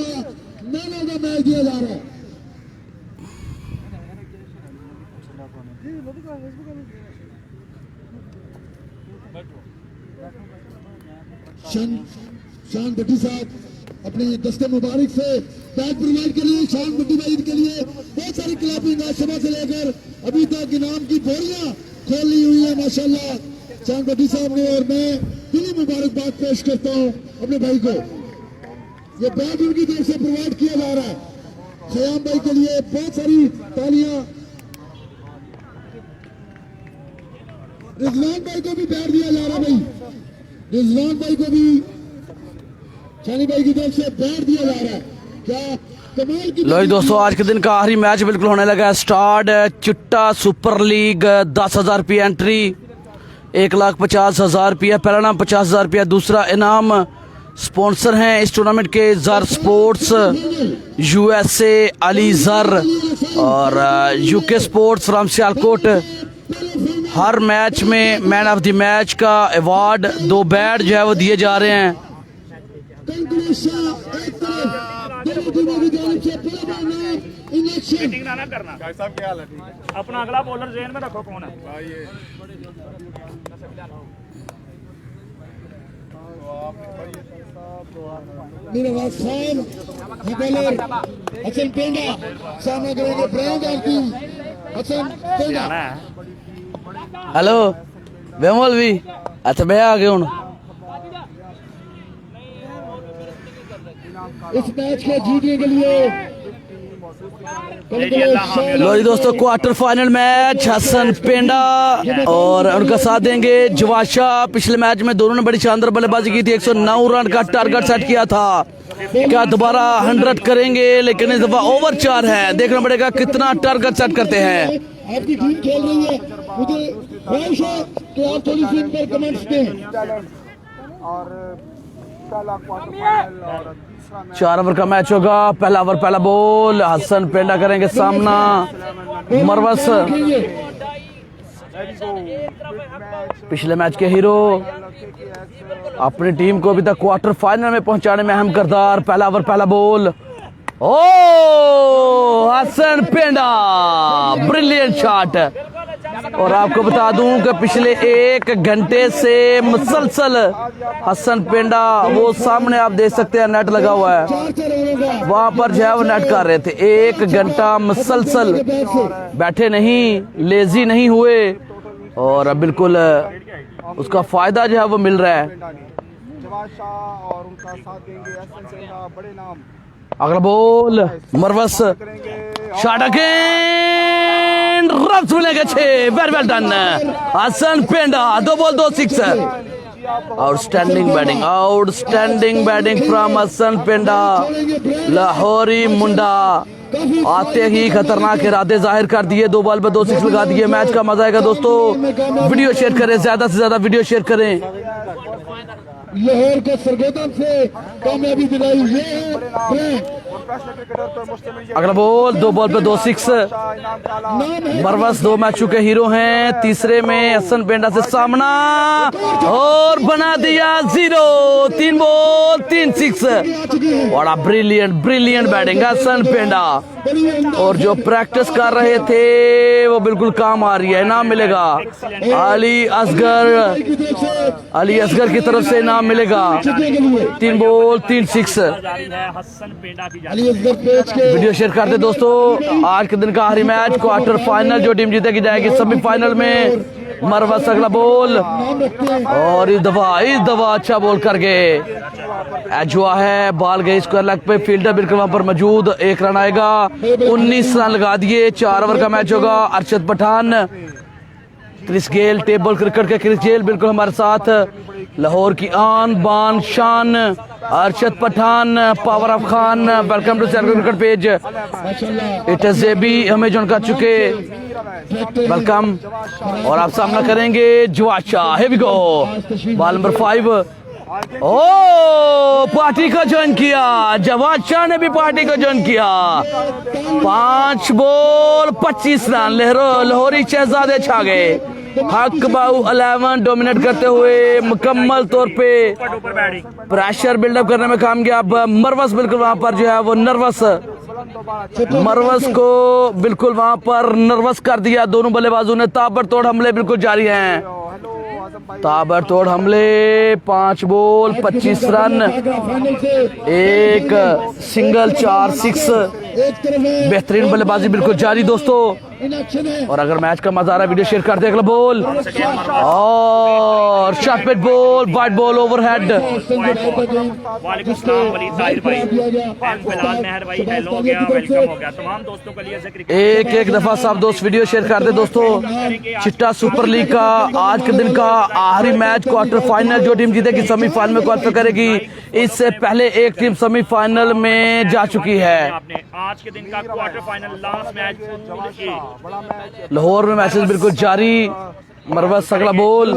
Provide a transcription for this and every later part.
का man of the match दिया जा रहा है। शान भट्टी साहब अपने दस्ते मुबारक से बैट प्रोवाइड के लिए शान भट्टी भाई के लिए बहुत सारी क्लैपिंग आज सुबह से लेकर अभी तक इनाम की बोरियां खोल ली हुई है माशाल्लाह शान भट्टी साहब ने। और मैं दिली मुबारकबाद पेश करता हूँ अपने भाई को। ये बैट उनकी तरफ से प्रोवाइड किया जा रहा है खयाम भाई के लिए। बहुत सारी तालियां। रिजवान भाई को भी बैट दिया जा रहा है भाई। रिजवान भाई को भी शानी भाई की तरफ से बैट दिया जा रहा है। क्या कमाल की। लो जी दोस्तों, आज के दिन का आखिरी मैच बिल्कुल होने लगा है स्टार्ट। चिट्टा सुपर लीग 10,000 रुपये एंट्री, 1,50,000 रुपया पहला नाम, 50,000 रुपया दूसरा इनाम। स्पॉन्सर हैं इस टूर्नामेंट के जर स्पोर्ट्स, USA अली जर और UK स्पोर्ट्स राम सियालकोट। हर मैच में मैन ऑफ द मैच का अवार्ड 2 बैट जो है वो दिए जा रहे हैं। अपना अगला बॉलर जेन में रखो कौन है। हसन पेंडा सामना करेंगे ब्रांड आरती हसन पेंडा। हेलो बेमोल भी अच्छा मैं आ गया हूँ। इस मैच को जीतने के लिए लो जी दोस्तों, क्वार्टर फाइनल मैच हसन पेंडा और उनका साथ देंगे जवाशा। पिछले मैच में दोनों ने बड़ी शानदार बल्लेबाजी की थी, 109 रन का टारगेट सेट किया था। क्या दोबारा 100 करेंगे? लेकिन इस दफा ओवर 4 है, देखना पड़ेगा कितना टारगेट सेट करते हैं। आपकी टीम खेल रही है, मुझे ख्वाहिश है कि आप थोड़ी सी इन पर कमेंट्स दें। और पहला क्वार्टर फाइनल और 4 ओवर का मैच होगा। पहला ओवर पहला बॉल, हसन पेंडा करेंगे सामना। मरवस पिछले मैच के हीरो, अपनी टीम को अभी तक क्वार्टर फाइनल में पहुंचाने में अहम किरदार। पहला ओवर पहला बॉल, ओ हसन पेंडा ब्रिलियंट शॉट। और आपको बता दूं कि पिछले 1 घंटे से मुसलसल हसन पेंडा, वो सामने आप देख सकते हैं नेट लगा हुआ है, वहां पर जो है वो नेट कर रहे थे। 1 घंटा मुसलसल बैठे नहीं, लेजी नहीं हुए और बिल्कुल उसका फायदा जो है वो मिल रहा है। और उनका साथ देंगे एसएन सिंह का बड़े नाम। अगला बॉल मरवस, शॉट अगेन, रफ्स मिलेगा 6। Very well done Hasan Penda, 2 ball 2 6। Outstanding batting from Hasan Penda. लाहौरी मुंडा आते ही खतरनाक इरादे जाहिर कर दिए, 2 बॉल पे 2 6 लगा दिए। मैच का मजा आएगा दोस्तों। वीडियो शेयर करें, ज्यादा से ज्यादा वीडियो शेयर करें। लाहौर को सरगोदम से कामयाबी दिलाई ये है। अगला बॉल 2 बॉल पे 2 6। मरवस 2 मैचों के हीरो हैं, तीसरे में हसन पेंडा से सामना और बना दिया 0। 3 बॉल 3 6। बड़ा ब्रिलियंट बैटिंग हसन पेंडा। और जो प्रैक्टिस कर रहे थे वो बिल्कुल काम आ रही है। इनाम मिलेगा अली असगर की तरफ से, इनाम मिलेगा 3 बॉल 3 6। वीडियो शेयर करते दोस्तों। आज के दिन का आखिरी मैच, क्वार्टर फाइनल, जो टीम जीतेगी जाएगी सेमीफाइनल में। मरवस अगला बॉल और इस दफा अच्छा बॉल कर गए। एजुआ है, बॉल गई स्क्वायर लेग पे, फील्डर बिल्कुल वहां पर मौजूद। 1 रन आएगा, 19 रन लगा दिए। 4 ओवर का मैच होगा। Arshad Pathan, Chris Gayle, table cricket के क्रिस गेल बिल्कुल हमारे साथ। लाहौर की आन बान शान Arshad Pathan, power of Khan, welcome to cricket page. It is भी हमें ज्वाइन कर चुके, वेलकम। और आप सामना करेंगे जवाशा। Here we go, ball number 5। ओ पार्टी को ज्वाइन किया, जवाशा ने भी पार्टी को ज्वाइन किया। 5 बॉल 25 रन, लाहौरी शहजादे छा गए। हक बाहू 11 डोमिनेट करते हुए मुकम्मल तौर पे ऊपर बैटिंग प्रेशर बिल्डअप करने में कामयाब। मरवस बिल्कुल वहां पर जो है वो नर्वस, मरवस को बिल्कुल वहां पर नर्वस कर दिया। दोनों बल्लेबाजों ने ताबड़तोड़ हमले बिल्कुल जारी हैं, हेलो आजम भाई, ताबड़तोड़ हमले। 5 बॉल 25 रन, फाइनल से एक सिंगल, 4 6। एक तरफ है, बेहतरीन बल्लेबाजी बिल्कुल जारी दोस्तों। इन एक्शन है। और अगर मैच का मजा आ रहा है वीडियो शेयर कर दे। अगला बॉल और short pitch ball, wide ball overhead. वालेकुम सलाम वली ताहिर भाई, एम फिलहाल मेहर भाई, हेलो हो गया, वेलकम हो गया तमाम दोस्तों के लिए। जिक्र एक दफा सब दोस्त वीडियो शेयर कर दे दोस्तों। चिट्टा सुपर लीग का आज के दिन का आखिरी मैच, क्वार्टर फाइनल। जो टीम जीतेगी सेमीफाइनल में क्वालिफाई करेगी। इससे पहले एक टीम सेमीफाइनल में जा चुकी है। आपने आज के दिन का क्वार्टर फाइनल लास्ट मैच बड़ा मैच लाहौर में मैचेस बिल्कुल जारी। मरवस अगला बॉल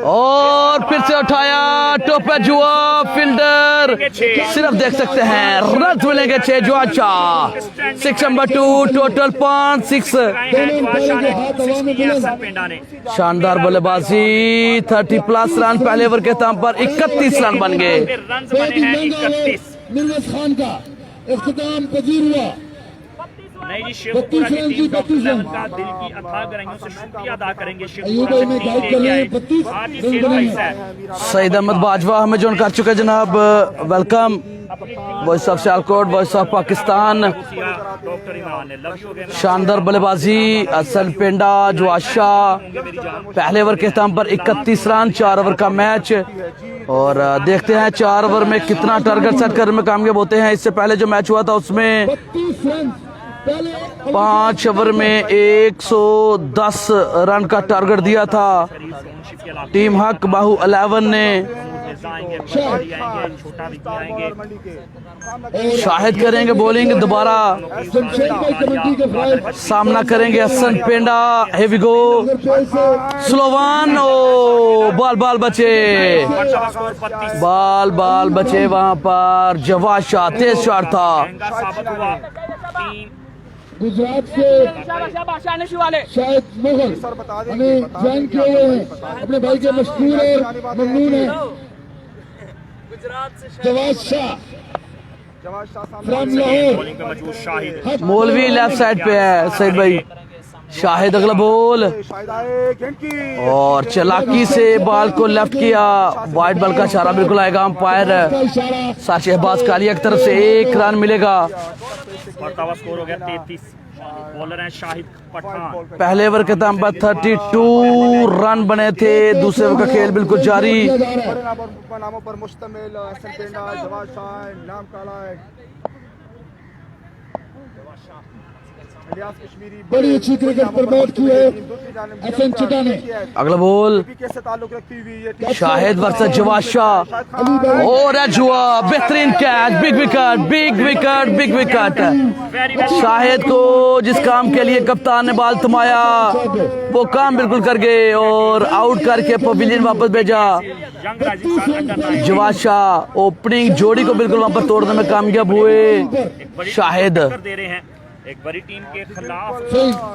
और फिर से उठाया, टोपे जुआ फील्डर, सिर्फ देख सकते हैं रन मिलेंगे 6 जुआ 6 नंबर 2, टोटल 5 6। ने शानदार बल्लेबाजी, 30+ रन पहले ओवर के तम पर 31 रन बन गए। रन बने हैं 31। मिर्वस खान का इख्तिताम पजीर हुआ। नहीं जी, शेखपुरा की टीम डॉक्टर लेवन का दिल की अथाह गहराइयों से शुक्रिया अदा करेंगे। अयूब भाई में गाइड कर रहे हैं, 32 आज ही रन शेर बने भाई हैं। साहब सईद अहमद बाजवा हमें ज्वाइन कर चुके जनाब, welcome. Voice of Sialkot, voice of Pakistan. Doctor Iman ने लव यू गेम शानदार बल्लेबाजी, असल पेंडा जुआशा, पहले ओवर के अख्ताम पर 31 रन, 4 ओवर का मैच। और देखते हैं 4 ओवर में कितना टारगेट सेट करने में कामयाब होते हैं। इससे पहले जो मैच हुआ था उसमें 32 रन पहले 5 ओवर में 110 रन का टारगेट दिया था टीम हक बाहू 11 ने। छोटा भी आएंगे। शाहिद करेंगे बॉलिंग दोबारा, जमशेद भाई कमेंट्री के फ्राइड सामना करेंगे हसन पेंडा। हेवी गो स्लोवान, ओ बाल बचे, बाल बचे वहां पर। जवाद शाह तेज शॉट था। साबित हुआ टीम गुजरात से शायद मुगल हमें ज्वाइन किए हुए हैं, अपने भाई के मशहूर और ममनून है जवाद शाह फ्रॉम लाहौर। बॉलिंग पे मौजूद शाहिद। मौलवी लेफ्ट साइड पे है सईद भाई। शाहिद अगला बॉल शायद आए गेंद की और चलाकी से बॉल को लेफ्ट किया। वाइड बॉल का इशारा बिल्कुल आएगा अंपायर साथ शहबाज कालिया की तरफ से। 1 रन मिलेगा। बढ़ता हुआ स्कोर हो गया 33। बॉलर हैं शाहिद पठान। पहले ओवर के तम पर 32 रन बने थे। दूसरे ओवर का खेल बिल्कुल जारी। बड़े नामों पर मुश्तमिल हसन पेंडा, जवाद शाह, नाम काला है, इलियास कश्मीरी, बड़ी अच्छी क्रिकेट प्रमोट की है एफएन चिटा ने। अगला बॉल से ताल्लुक रखती हुई ये टीम शाहिद वर्सेस जवाद शाह और जुआ बेहतरीन कैच, बिग विकेट। शाहिद को जिस काम के लिए कप्तान ने बाल थमाया वो काम बिल्कुल कर गए और आउट करके पवेलियन वापस भेजा। Young rising star under 9 Jawad Shah opening जोड़ी को बिल्कुल वहां पर तोड़ने में कामयाब हुए। शाहिद दे रहे हैं एक बड़ी टीम के खिलाफ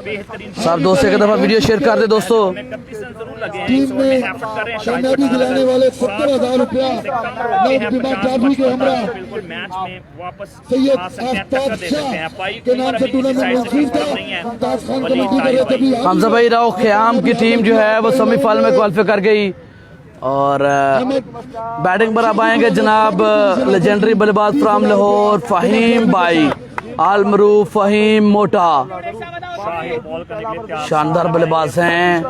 बेहतरीन। सब दोस्तों एक दफा वीडियो शेयर कर दे दोस्तों। 31 रन जरूर लगे हैं। टीम में कामयाबी दिलाने वाले 70,000 रुपया नव बीमा ट्रॉफी के हमरा बिल्कुल मैच में वापस सैयद आ सकते हैं, आफ्ताब टक्कर दे सकते हैं। शाह भाई के नाम से टूर्नामेंट मंसूर था। मुमताज खान कमेंट्री कर रहे थे अभी। हमजा भाई राव ख्याम की टीम जो है वो सेमीफाइनल में क्वालिफाई कर गई। और बैटिंग पर अब आएंगे जनाब लेजेंडरी बल्लेबाज फ्राम लाहौर फ़हीम भाई आलमरूफ फ़हीम मोटा। शाहिद बॉल करने के लिए तैयार। शानदार बल्लेबाज हैं।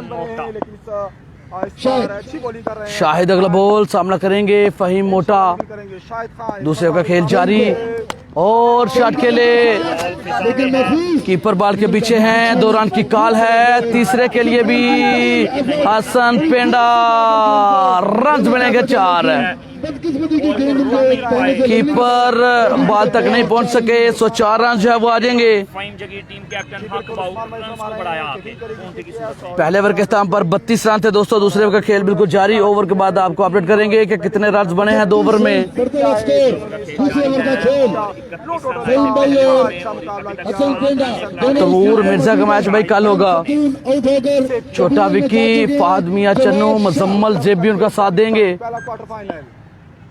अच्छी बॉलिंग कर रहे हैं। शाहिद अगला बॉल सामना करेंगे फ़हीम मोटा। करेंगे शाहिद खान, दूसरे का खेल जारी और शॉट के लिए लेकिन महफूज कीपर बॉल के पीछे हैं। 2 रन की कॉल है। तीसरे के लिए भी हसन पेंडा, रन मिलेंगे 4। किस्मती की गेंद उनके पहले से कीपर बॉल तक नहीं पहुंच सके, 104 रन जो है वो आ जाएंगे। फाइम जगह टीम कैप्टन हक बाउ रन को बढ़ाया आगे कौन की किस्मत पहले ओवर के स्थान पर 32 रन थे दोस्तों। दूसरे ओवर का खेल बिल्कुल जारी। ओवर के बाद आपको अपडेट करेंगे कि कितने रन बने हैं 2 ओवर में। करते हुए स्कोर दूसरे ओवर का खेल फहीम भाई और हसन पेंडा दोनों तमूर मिर्जा का मैच भाई कल होगा। टीम आउट होकर छोटा विक्की, फहद मियां चन्नू, मुजम्मल जेब भी उनका साथ देंगे। पहला क्वार्टर फाइनल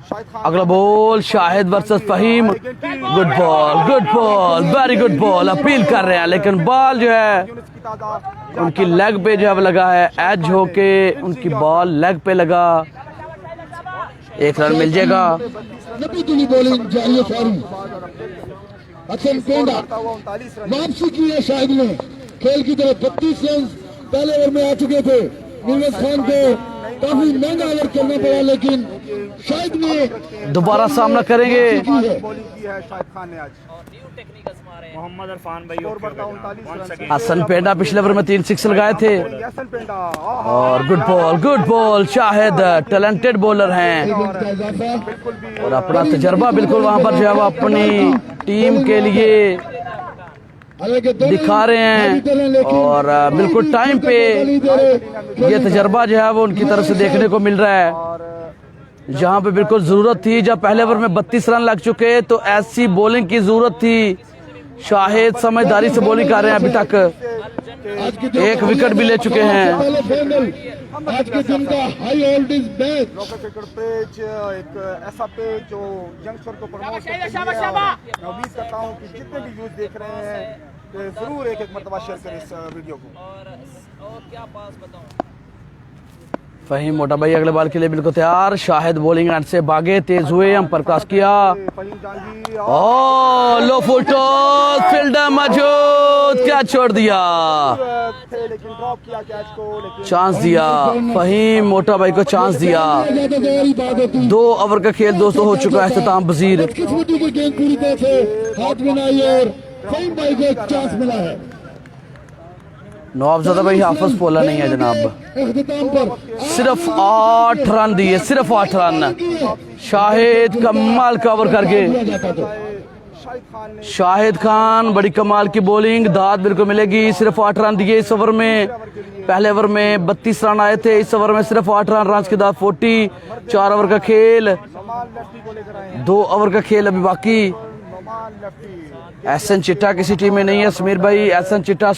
शाहिद खान अगला ball Shahid versus Faheem. Good ball, very good ball. Appeal कर रहे हैं लेकिन बॉल जो है यूनिस की तादाद उनकी लेग पे जो है वो लगा है। एज होके उनकी बॉल लेग पे लगा। 1 रन मिल जाएगा। नबी दुनी बॉलिंग जारी है फारूक। हसन पेंडा 39 रन वापसी की है शाहिद ने खेल की तरफ। 32 रन पहले ओवर में आ चुके थे। नीरज खान को काफी महंगा ओवर करना पड़ा लेकिन शाहिद ने दोबारा सामना करेंगे। बॉलिंग की है शाहिद खान ने आज मोहम्मद इरफान भाई स्कोर बढ़ता 39 रन हसन पेंडा पिछले ओवर में 3 6 लगाए थे। हसन पेंडा और good ball Shahid talented bowler हैं इवेंट का इजाफा और अपना तजर्बा बिल्कुल वहां पर जो है वो अपनी टीम के लिए हालांकि दोनों दिखा रहे हैं और बिल्कुल टाइम पे ये तजर्बा जो है वो उनकी तरफ से देखने को मिल रहा है। और जहां पे बिल्कुल जरूरत थी, जब पहले ओवर में 32 रन लग चुके तो ऐसी बॉलिंग की जरूरत थी। शाहिद समझदारी से बॉलिंग कर रहे हैं अभी तक। आज के दिन 1 विकेट भी ले चुके हैं। पहले फाइनल आज के दिन का high voltage match local cricket page एक ऐसा पेज जो यंगस्टर को प्रमोट करती है। मैं उम्मीद करता हूँ कि जितने भी यूथ देख रहे हैं कि जरूर एक मरतबा शेयर करें इस वीडियो को। फहीम मोटा भाई अगले बॉल के लिए बिल्कुल तैयार। शाहिद बॉलिंग एंड से भागे, तेज हुए, हम पर क्रॉस किया। फहीम जांगी लो फुल टॉस, फील्डर मौजूद, क्या छोड़ दिया। थे लेकिन ड्रॉप किया कैच को, लेकिन चांस दिया फहीम मोटा भाई को, चांस दिया। ज्यादा गहरी बात होती 2 ओवर का खेल दोस्तों हो चुका है इख्तिताम पजीर। किस्मती की गेंद पूरी तरह से हाथ में आई और फहीम भाई को एक चांस मिला है। नवाबजादा भाई हाफिज पोला नहीं है जनाब। इख्तिताम पर सिर्फ 8 रन दिए, सिर्फ 8 रन। शाहिद कमाल का ओवर करके किया जाता तो शाहिद खान ने शाहिद खान बड़ी कमाल की बॉलिंग, दाद बिल्कुल मिलेगी। सिर्फ 8 रन दिए इस ओवर में। पहले ओवर में 32 रन आए थे, इस ओवर में सिर्फ 8 रन के दाद 40। 4 ओवर का खेल, नोमान लेफ्टी को लेकर आए हैं। 2 ओवर का खेल अभी बाकी। नोमान लेफ्टी एहसन चिट्टा किसी टीम में नहीं है। समीर भाई एहसन चिट्टा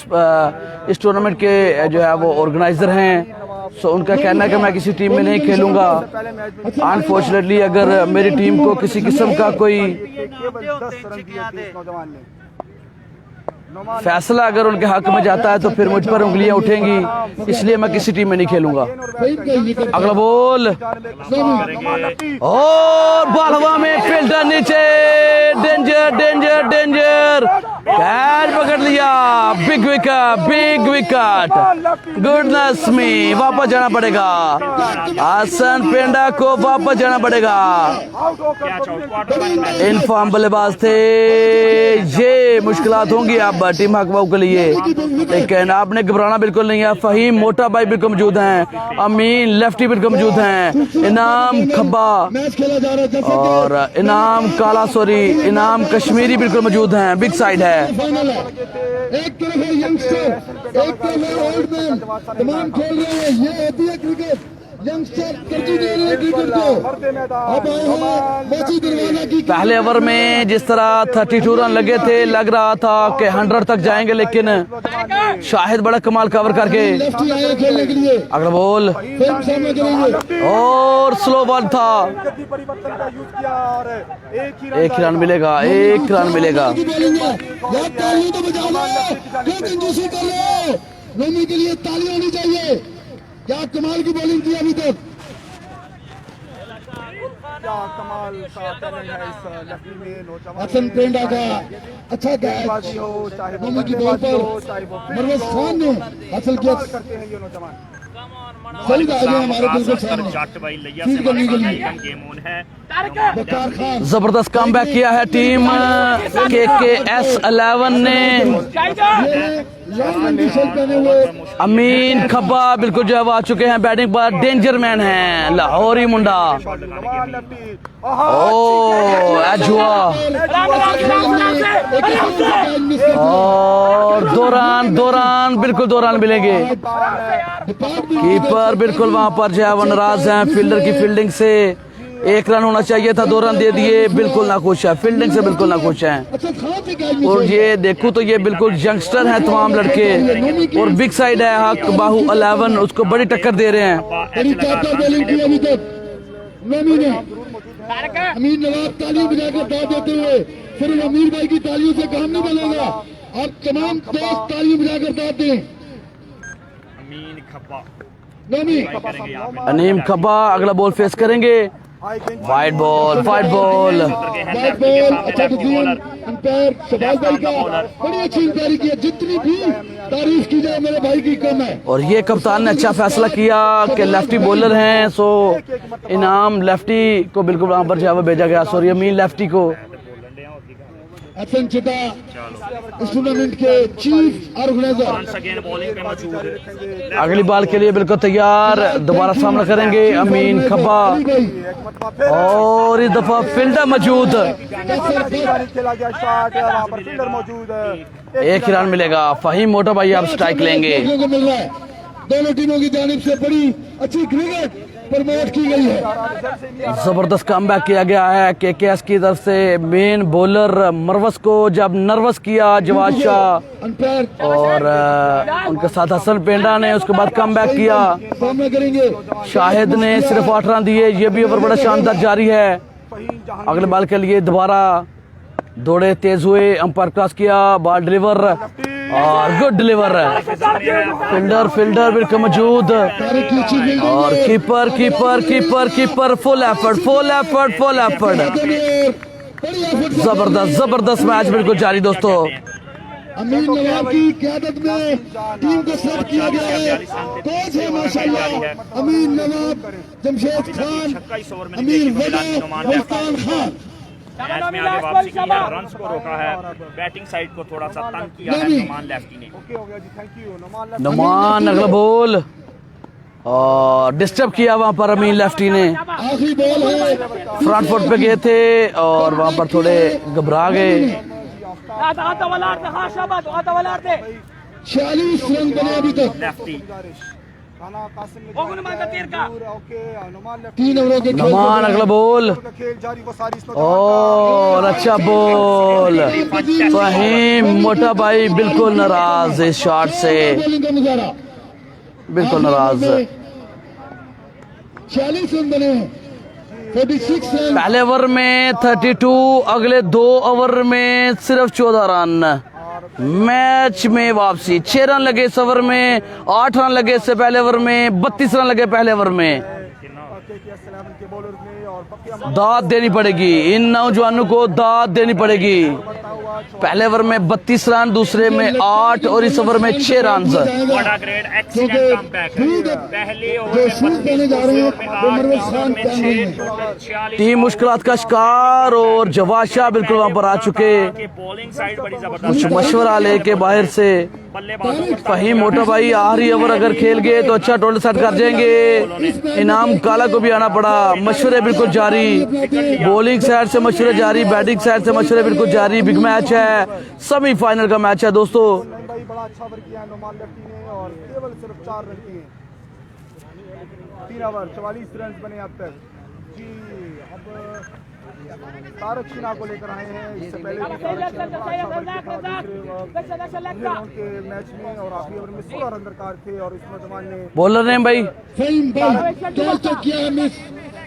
इस टूर्नामेंट के जो है वो ऑर्गेनाइजर हैं, सो उनका कहना है कि मैं किसी टीम में नहीं खेलूंगा। पहले मैच में अनफॉर्चुनेटली अगर मेरी टीम को किसी किस्म का कोई केवल 10 रन दिए थे इस नौजवान ने। नोमान फैसला अगर उनके हक में जाता है तो फिर मुझ पर उंगलियां उठेंगी, इसलिए मैं किसी टीम में नहीं खेलूंगा। फहीम का ये कर अगला बॉल नोमान लेफ्टी और बॉल हवा में, फील्डर नीचे, डेंजर कैच पकड़ लिया। बिग विकेट, गुडनेस मी, वापस जाना पड़ेगा। हसन पेंडा को वापस जाना पड़ेगा। आउट होकर catch out quarter final in form बल्लेबाज थे, ये मुश्किलात होंगी अब टीम हकबाऊ के लिए, लेकिन आपने घबराना बिल्कुल नहीं है। फहीम मोटा भाई बिल्कुल मौजूद हैं, अमीन लेफ्टी बिल्कुल मौजूद हैं, इनाम खब्बा मैच खेला जा रहा है जैसे और इनाम काला सॉरी इनाम कश्मीरी बिल्कुल मौजूद हैं। बिग साइड है। फाइनल है। एक तरफ है यंगस्टर, एक तरफ है ओल्ड मैन, तमाम खेल रहे हैं। ये होती है क्रिकेट। यंगस्टर तरजीह दे रहे हैं क्रिकेट को। अब आए हैं मोची दरवाजा की पहले ओवर में जिस तरह 32 रन लगे थे, लग रहा था कि 100 तक जाएंगे, लेकिन शाहिद बड़ा कमाल कवर करके। लेफ्टी आए खेलने के लिए अगला बॉल फिर सामना करेंगे। और स्लो बॉल था। गति परिवर्तन का यूज किया और एक ही रन मिलेगा, 1 रन मिलेगा। की बॉलिंग है, यार तालियां तो बजा लो, क्या कंजूसी कर रहे हो। नोमी के लिए तालियां होनी चाहिए। क्या कमाल की बॉलिंग की अभी तक। क्या कमाल का टैलेंट है इस लेफ्टी में नौजवान हसन पेंडा का अच्छा कैच बाजी हो, चाहे वो नोमी की बॉल बल्लेबाजी हो, चाहे वो पर मरवज खान ने हासिल किया। कमाल करते हैं ये नौजवान। सही आ गए हमारे बिल्कुल सामने। जट भाई लिया फीड से करने के हमारे लिए साथ गेम ऑन है। बकार खान जबरदस्त कमबैक किया है टीम KKS11 ने। ये लॉन्ग टी शर्ट पहने हुए अमीन खब्बा बिल्कुल जो है वो आ चुके हैं बैटिंग पर। डेंजर मैन है लाहौरी मुंडा। नमान लेफ्टी ओ एजुआ और दौरान बिल्कुल दौरान मिलेंगे। कीपर बिल्कुल वहां पर जो है वो नाराज हैं फील्डर की फील्डिंग से। 1 रन होना चाहिए था, 2 रन दे दिए। बिल्कुल नाखुश है, फील्डिंग से बिल्कुल नाखुश हैं। अच्छा खास से कैच और ये देखूं तो ये बिल्कुल यंगस्टर हैं तमाम लड़के। और बिग साइड है हक बाहू 11 उसको बड़ी टक्कर दे रहे हैं। बड़ी टॉपर बॉलिंग की अभी तक नमी ने। अमीर नवाब तालियां बजाकर दाद देते हुए सिर्फ अमीर भाई की तालियों से काम नहीं बनेगा। आप तमाम दोस्त तालियां बजाकर दाद दें। अमीन खब्बा नमी करेंगे यहाँ पे। अनीम खब्बा अगला बॉल फेस करेंगे। वाइड बॉल वाइट बॉल अच्छा डिसीजन अंपायर शबाज भाई का बड़ी अच्छी अंपायरिंग की है। जितनी भी तारीफ की जाए मेरे भाई की कम है। और ये कप्तान ने अच्छा फैसला किया कि लेफ्टी बॉलर हैं सो इनाम लेफ्टी को बिल्कुल वहां पर जो है वो भेजा गया। सॉरी अमीन लेफ्टी को। एफएन चिता इस टूर्नामेंट के chief organizer once again bowling पे मौजूद। अगली बॉल के लिए बिल्कुल तैयार। दोबारा सामना करेंगे अमीन खब्बा। और इस दफा फील्डर मौजूद। खेला गया शॉट वहां पर फील्डर मौजूद है। 1 रन मिलेगा। फहीम मोटा भाई आप स्ट्राइक लेंगे। देखने को मिल रहा है। दोनों टीमों की जानिब से बड़ी अच्छी क्रिकेट प्रमोट की गई है। जबरदस्त कमबैक किया गया है केकेएस की तरफ से। मेन बॉलर मरवस को जब नर्वस किया जवाद शाह अंपायर और उनके साथ हसन पेंडा ने उसके बाद कमबैक किया। सामना करेंगे शाहिद ने सिर्फ 8 रन दिए। ये भी ओवर बड़ा शानदार जारी है। अगले बॉल के लिए दोबारा दौड़े तेज हुए। अंपायर क्रॉस किया बॉल डिलीवर और गुड डिलीवर। फील्डर बिल्कुल मौजूद। तारिक की अच्छी फील्डिंग और कीपर फुल एफर्ट बड़ी एफर्ट जबरदस्त मैच बिल्कुल जारी दोस्तों। अमीर नवाब की क़यादत में टीम को सेट किया गया है। कोच है माशाल्लाह अमीर नवाब, जमशेद खान, 26 ओवर में अमीर देखने को मिला वली, नुमान मुल्तान खान। मैच में आगे वापसी की है, रन्स को रोका है, बैटिंग साइड को थोड़ा सा तंग किया है नुमान लेफ्टी ने। ओके हो गया जी, थैंक यू नमान नुमान अगला बॉल और डिस्टर्ब किया वहां पर अमीन लेफ्टी ने। आखिरी बॉल है। फ्रंट फुट पे गए थे और वहां पर थोड़े घबरा गए। 46 रन बने अभी तक लेफ्टी खाना कासिम ने ओके नुमान लेफ्ट 3 ओवरों के खेल नुमान अगला बॉल का खेल जारी वो सारी इसमें और अच्छा बॉल। फहीम मोटा भाई बिल्कुल नाराज इस शॉट से, बॉलिंग का मुजाहरा। बिल्कुल नाराज। 46 रन बने हैं। 46 रन पहले ओवर में 32, अगले 2 ओवर में सिर्फ 14 रन। मैच में वापसी 6 रन लगे इस ओवर में, 8 रन लगे इससे पहले ओवर में, 32 रन लगे पहले ओवर में। के बॉलर ने और बकिया दाद देनी पड़ेगी इन नौजवानों को, दाद देनी पड़ेगी। पहले ओवर में 32 रन, दूसरे में 8 और इस ओवर में 6 रन। बड़ा ग्रेट एक्सीलेंट कमबैक है। पहले ओवर जो में शूट करने जा रहे हैं वो मरवत खान पहन रहे हैं। 46 टीम मुश्किलात का शिकार और जवाद शाह बिल्कुल वहां पर आ चुके। की बॉलिंग साइड बड़ी कुछ जबरदस्त मशवरा लेके बाहर से बल्लेबाजों को फहीम मोटा भाई आखिरी ओवर अगर खेल गए तो अच्छा टोटल सेट कर जाएंगे। इनाम काला को भी आना पड़ा। मशवरे बिल्कुल जारी, बॉलिंग साइड से मशवरे जारी, बैटिंग साइड से मशवरे बिल्कुल जारी। बिग मैच है, सेमीफाइनल का मैच है दोस्तों। भाई बड़ा अच्छा ओवर किया है नुमान लेफ्टी ने और केवल सिर्फ 4 रन किए। 3 ओवर 44 रन बने अब तक जी। अब तारक शीना को लेकर आए हैं। इससे पहले भी तारक शीना बड़ा अच्छा ओवर किया था दूसरे राउंड के मैच में और आखिरी ओवर में 16 रन दरकार थे और इस नौजवान ने बॉलर ने भाई फहीम भाई कैच तो किया है मिस।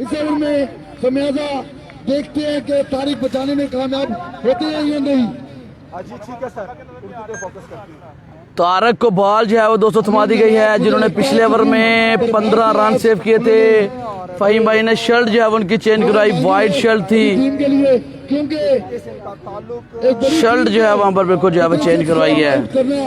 इस ओवर में खमियाजा देखते हैं कि तारीख बचाने में कामयाब होते हैं या नहीं। जी ठीक है सर, उर्दू पे फोकस करती है। तारक को बॉल जो है वो 200 थमा दी गई है, जिन्होंने पिछले ओवर में 15 रन सेव किए थे। फहीम भाई ने शर्ट जो है उनकी चेंज करवाई, वाइट शर्ट थी, टीम के लिए क्योंकि इनका ताल्लुक एक बड़ी शर्ट जो है वहां पर बिल्कुल जो है वो चेंज करवाई है। करना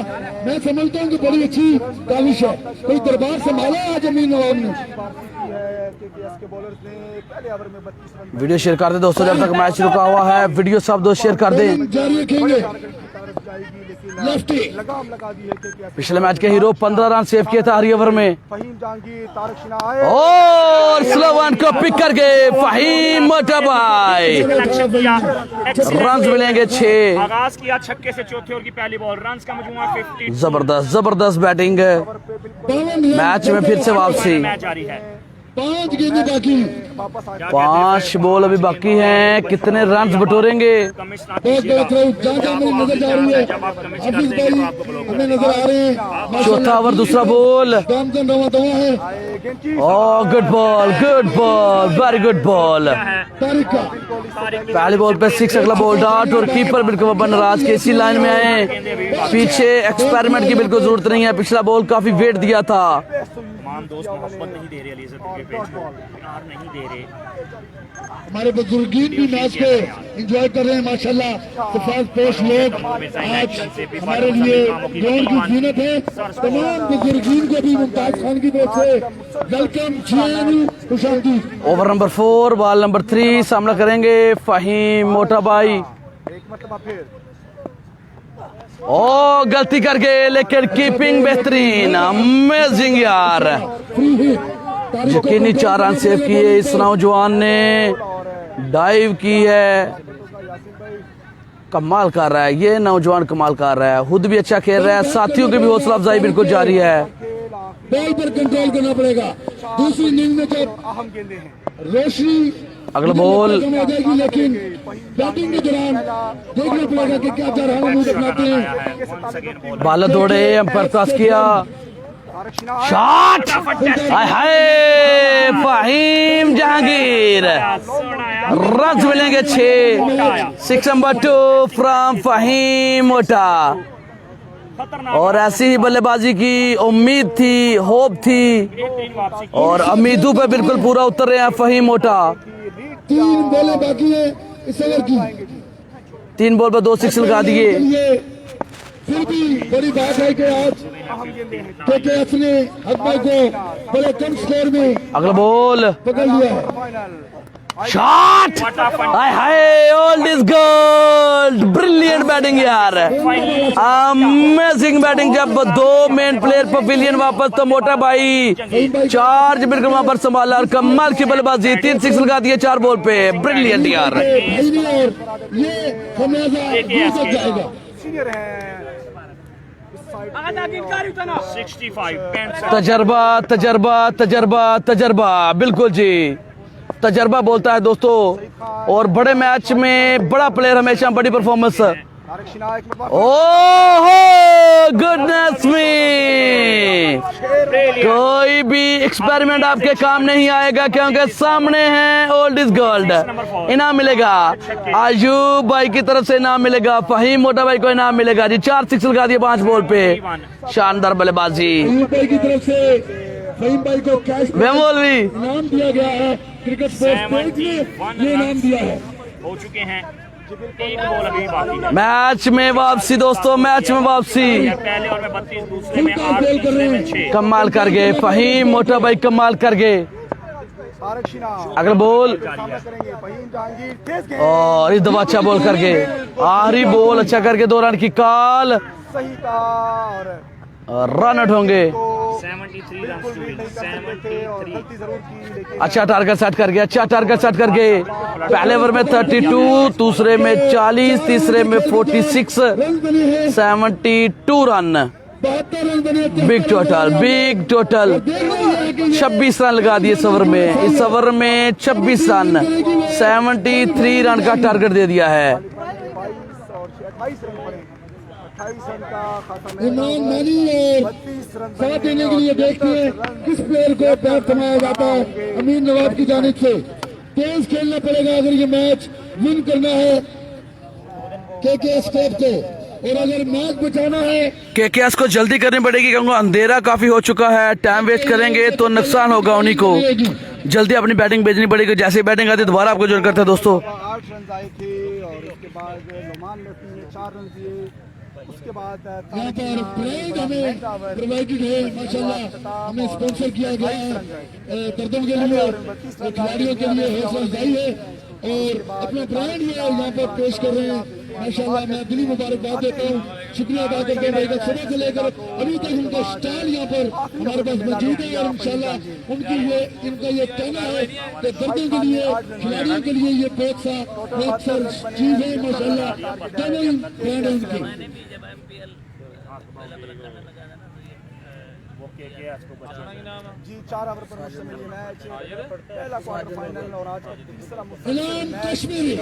मैं समझता हूँ कि बड़ी अच्छी काविश है। कोई दरबार संभाला है आज अमीन नवाब ने। वापसी है केकेएस के बॉलर्स ने पहले ओवर में 32 रन वीडियो शेयर कर दे दोस्तों, जब तक मैच रुका हुआ है वीडियो सब दोस्त शेयर कर दें। जारी रखेंगे तारक जाएगी लेकिन लेफ्टी लगाम लगा दी है कि पिछले मैच के हीरो 15 रन सेव किए थे हर ओवर में। फहीम जहांगीर, तारिक शिना आए और स्लो वन को पिक कर गए फहीम मोटा भाई। कलेक्शन किया, रन मिलेंगे 6। आगाज किया छक्के से चौथे ओवर की पहली बॉल, रन का मजमूआ 50। जबरदस्त जबरदस्त बैटिंग है। 52 मैच में फिर से वापसी। मैच जारी है। 5 गेंदें बाकी। वापस आ 5 बॉल अभी बाकी हैं। कितने रन बटोरेंगे? कमिश ना बहुत बड़ा कीजिएगा। थ्रो, जहाँ जहाँ मुझे नजर जा रही है जब आप कमिश हाफिज करते भाई हैं तो आपको ब्लॉक हमें नजर आ रहे हैं। चौथा ओवर दूसरा बॉल। दामचंद रवा दवा है आए गेंदची oh good ball very good ball. Tariq का। पहली बॉल पे 6, अगला बॉल डॉट और कीपर बिल्कुल बनराज के इसी लाइन में आए। पीछे एक्सपेरिमेंट की बिल्कुल जरूरत नहीं है। पिछला बॉल काफी वेट दिया था। तमाम दोस्त मोहब्बत नहीं दे रहे अलीज़र क्रिकेट पेज को, प्यार नहीं दे रहे। हमारे बुजुर्गीन भी मैच को एंजॉय कर रहे हैं माशाल्लाह। सफाज पोश लोग आज हमारे लिए ग्राउंड की जीनत है। तमाम बुजुर्गीन को भी मुमताज खान की तरफ से वेलकम, खुशामदीद। ओवर नंबर 4 बॉल नंबर 3 सामना करेंगे फहीम मोटा भाई। एक मतलब फिर ओ गलती कर गए लेकिन कीपिंग बेहतरीन, अमेजिंग यार। फ्री हिट तारिक को यकीनी 4 रन सेव किए इस नौजवान ने। डाइव की है, कमाल कर रहा है ये नौजवान, कमाल कर रहा है। खुद भी अच्छा खेल रहा है, साथियों की भी हौसला अफजाई बिल्कुल जारी है। बॉल पर कंट्रोल करना पड़ेगा। दूसरी इनिंग में जब अहम गेंदे हैं। रोशनी अगला बॉल खत्म हो जाएगी, लेकिन बैटिंग के दौरान देखना पड़ेगा कि क्या चार मूड अपनाते हैं। बालर दौड़े, अंपायर क्रॉस किया, तारिक शिना शॉट, हाय हाय फहीम जहांगीर। रन मिलेंगे 6। 6 नंबर 2 फ्रॉम फहीम मोटा। खतरनाक और ऐसी ही बल्लेबाजी की उम्मीद थी, होप थी, बेहतरीन वापसी की। और उम्मीदों पे बिल्कुल पूरा उतर रहे हैं फहीम मोटा। 3 बॉलें बाकी है इस ओवर की। 3 बॉल पर 2 6 लगा दिए। ये फिर भी बड़ी बात है कि आज KKF ने हकमा को बड़े कम स्कोर में अगला बॉल, पकड़ लिया है। Final shot, hi hi old is gold. Brilliant batting यार, अमेजिंग बैटिंग। जब 2 मेन प्लेयर पवेलियन वापस तो मोटा भाई चार्ज बिल्कुल वहां पर संभाला और कमाल की बल्लेबाजी। 3 6 लगा दिए 4 बॉल पे। ब्रिलियंट यार। भाई ने और ये खमियाजा दूर तक जाएगा। सीनियर हैं इस साइड 65 65 तजर्बा तजर्बा तजर्बा तजर्बा, बिल्कुल जी तजर्बा बोलता है दोस्तों। और बड़े मैच में बड़ा प्लेयर हमेशा बड़ी परफॉर्मेंस। तारिक शिना एक मतलब ओह गुडनेस मी, कोई भी एक्सपेरिमेंट आपके काम नहीं आएगा क्योंकि सामने है ओल्ड इज गोल्ड। इनाम मिलेगा आयूब भाई की तरफ से, इनाम मिलेगा फहीम मोटा भाई को, इनाम मिलेगा जी। 4 6 लगा दिए 5 बॉल पे। शानदार बल्लेबाजी। अयूब भाई की तरफ से फहीम भाई को कैश बेमौलवी इनाम दिया गया है। क्रिकेट स्पोर्ट्स पेज ने ये इनाम दिया है। हो चुके हैं। एक बॉल अभी बाकी है। मैच में वापसी दोस्तों, मैच में वापसी। पहले और में 32, दूसरे में 8, तीसरे में 6। कमाल कर गए फहीम मोटा भाई, कमाल कर गए। तारिक शिना अगला बॉल सामना करेंगे फहीम जहांगीर। तेज गेंद और इस दफा अच्छा बॉल कर गए। आखिरी बॉल अच्छा करके 2 रन की कॉल सही था और रन आउट होंगे। 73 रन बिल्कुल भी नहीं कर सकते थे और 73। गलती जरूर की, लेकिन अच्छा टारगेट सेट कर गया, अच्छा टारगेट सेट कर गए। पहले ओवर में 32, दूसरे में 40, तीसरे में 46, रन बने हैं 72 रन। 72 रन बने थे। Big total, big total. 26 run लगा दिए इस ओवर में। इस ओवर में 26 रन, 73 रन का टारगेट दे दिया है। 22 और 28 रन बने। 28 रन का खाता में इमरान मानी और 32 रन साथ देने के लिए देखते हैं किस प्लेयर को पैर थमाया जाता है। अमीन नवाब की जानिब से तेज खेलना पड़ेगा अगर ये मैच विन करना है KKS को, और अगर मैच बचाना है केकेएस को जल्दी करनी पड़ेगी क्योंकि अंधेरा काफी हो चुका है। टाइम वेस्ट करेंगे तो नुकसान होगा उन्हीं को। जल्दी अपनी बैटिंग भेजनी पड़ेगी। जैसे बैटिंग आती है दोबारा आपको ज्वाइन करते हैं दोस्तों। 8 रन आए थे और उसके बाद नुमान लतीफ ने 4 रन दिए। उसके बाद यहाँ पर ब्रांड हमें प्रोवाइडेड है माशाल्लाह, हमें स्पॉन्सर किया गया है दर्दों के लिए, खिलाड़ियों के लिए हौसला अफजाई है और अपना ब्रांड ये यहाँ पर पेश कर रहे हैं माशाल्लाह मैं दिली मुबारकबाद देता हूँ, शुक्रिया अदा करता हूँ भाई का सुबह से लेकर अभी तक उनका स्टाइल यहाँ पर हमारे पास मौजूद है और इंशाल्लाह उनकी इनका ये कहना है कि दर्दों के लिए खिलाड़ियों के लिए ये बहुत सा चीज है माशाल्लाह, दोनों ही ब्रांड है उनकी। जी 4 ओवर पर मुश्तमिल ये मैच, पहला क्वार्टर फाइनल और आज का तीसरा इनाम कश्मीरी